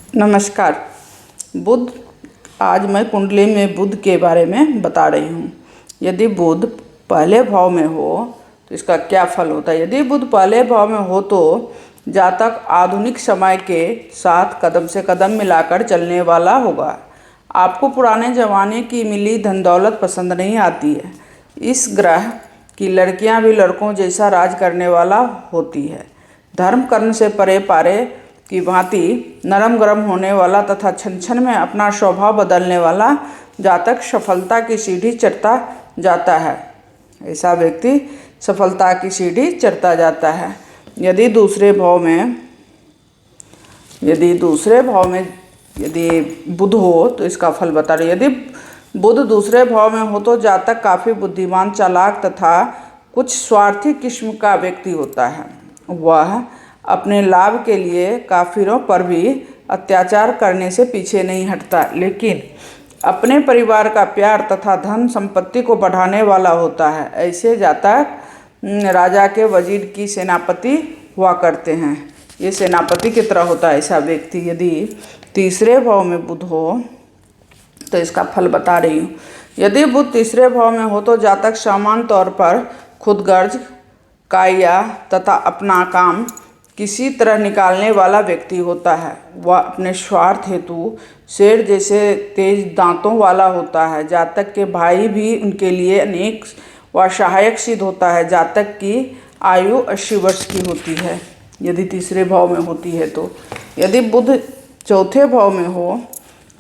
नमस्कार। बुध आज मैं कुंडली में बुध के बारे में बता रही हूँ। यदि बुध पहले भाव में हो तो इसका क्या फल होता है। यदि बुध पहले भाव में हो तो जातक आधुनिक समय के साथ कदम से कदम मिलाकर चलने वाला होगा। आपको पुराने ज़माने की मिली धन दौलत पसंद नहीं आती है। इस ग्रह की लड़कियां भी लड़कों जैसा राज करने वाला होती है। धर्म कर्म से परे पारे की भांति नरम गरम होने वाला तथा क्षण क्षण में अपना स्वभाव बदलने वाला जातक सफलता की सीढ़ी चढ़ता जाता है। ऐसा व्यक्ति सफलता की सीढ़ी चढ़ता जाता है। यदि दूसरे भाव में यदि बुध हो तो इसका फल बता रहे। यदि बुध दूसरे भाव में हो तो जातक काफ़ी बुद्धिमान, चालाक तथा कुछ स्वार्थी किस्म का व्यक्ति होता है। वह अपने लाभ के लिए काफिरों पर भी अत्याचार करने से पीछे नहीं हटता, लेकिन अपने परिवार का प्यार तथा धन संपत्ति को बढ़ाने वाला होता है। ऐसे जातक राजा के वजीर की सेनापति हुआ करते हैं। ये सेनापति की तरह होता है ऐसा व्यक्ति। यदि तीसरे भाव में बुध हो तो इसका फल बता रही हूँ। यदि बुध तीसरे भाव में हो तो जातक सामान्य तौर पर खुदगर्ज, काया तथा अपना काम किसी तरह निकालने वाला व्यक्ति होता है। वह अपने स्वार्थ हेतु शेर जैसे तेज दांतों वाला होता है। जातक के भाई भी उनके लिए अनेक व सहायक सिद्ध होता है। जातक की आयु 80 वर्ष की होती है यदि तीसरे भाव में होती है तो। यदि बुध चौथे भाव में हो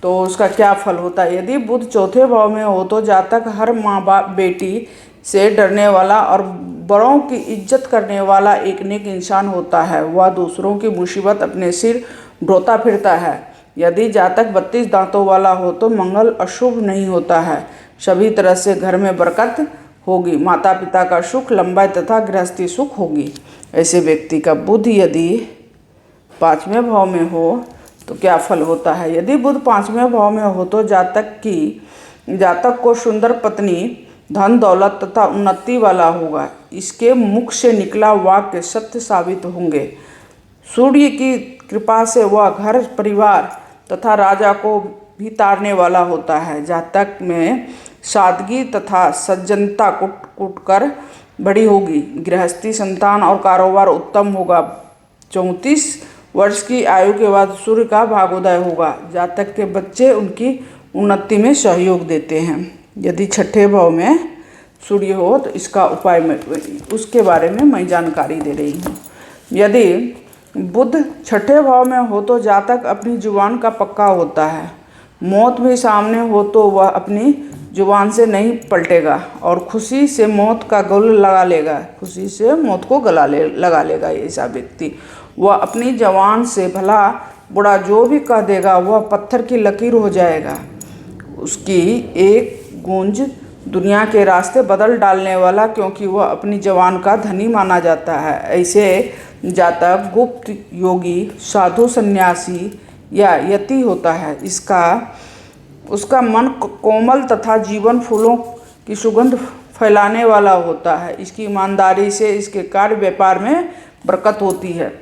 तो उसका क्या फल होता है। यदि बुध चौथे भाव में हो तो जातक हर माँ बाप बेटी से डरने वाला और बड़ों की इज्जत करने वाला एक नेक इंसान होता है। वह दूसरों की मुसीबत अपने सिर ढोता फिरता है। यदि जातक 32 दांतों वाला हो तो मंगल अशुभ नहीं होता है। सभी तरह से घर में बरकत होगी, माता पिता का सुख, लंबाई तथा गृहस्थी सुख होगी। ऐसे व्यक्ति का बुध यदि 5वें भाव में हो तो क्या फल होता है। यदि बुध 5वें भाव में हो तो जातक को सुंदर पत्नी, धन दौलत तथा उन्नति वाला होगा। इसके मुख से निकला वाक्य सत्य साबित होंगे। सूर्य की कृपा से वह घर परिवार तथा राजा को भी तारने वाला होता है। जातक में सादगी तथा सज्जनता कुट कर बड़ी होगी। गृहस्थी, संतान और कारोबार उत्तम होगा। 34 वर्ष की आयु के बाद सूर्य का भागोदय होगा। जातक के बच्चे उनकी उन्नति में सहयोग देते हैं। यदि छठे भाव में सूर्य हो तो इसका उपाय में उसके बारे में मैं जानकारी दे रही हूँ। यदि बुध छठे भाव में हो तो जातक अपनी जुबान का पक्का होता है। मौत भी सामने हो तो वह अपनी जुबान से नहीं पलटेगा और खुशी से मौत का गला लगा लेगा। खुशी से मौत को लगा लेगा ऐसा व्यक्ति। वह अपनी जबान से भला बुरा जो भी कह देगा वह पत्थर की लकीर हो जाएगा। उसकी एक गूंज दुनिया के रास्ते बदल डालने वाला, क्योंकि वह अपनी जवान का धनी माना जाता है। ऐसे जातक गुप्त योगी, साधु, सन्यासी या यति होता है। उसका मन कोमल तथा जीवन फूलों की सुगंध फैलाने वाला होता है। इसकी ईमानदारी से इसके कार्य व्यापार में बरकत होती है।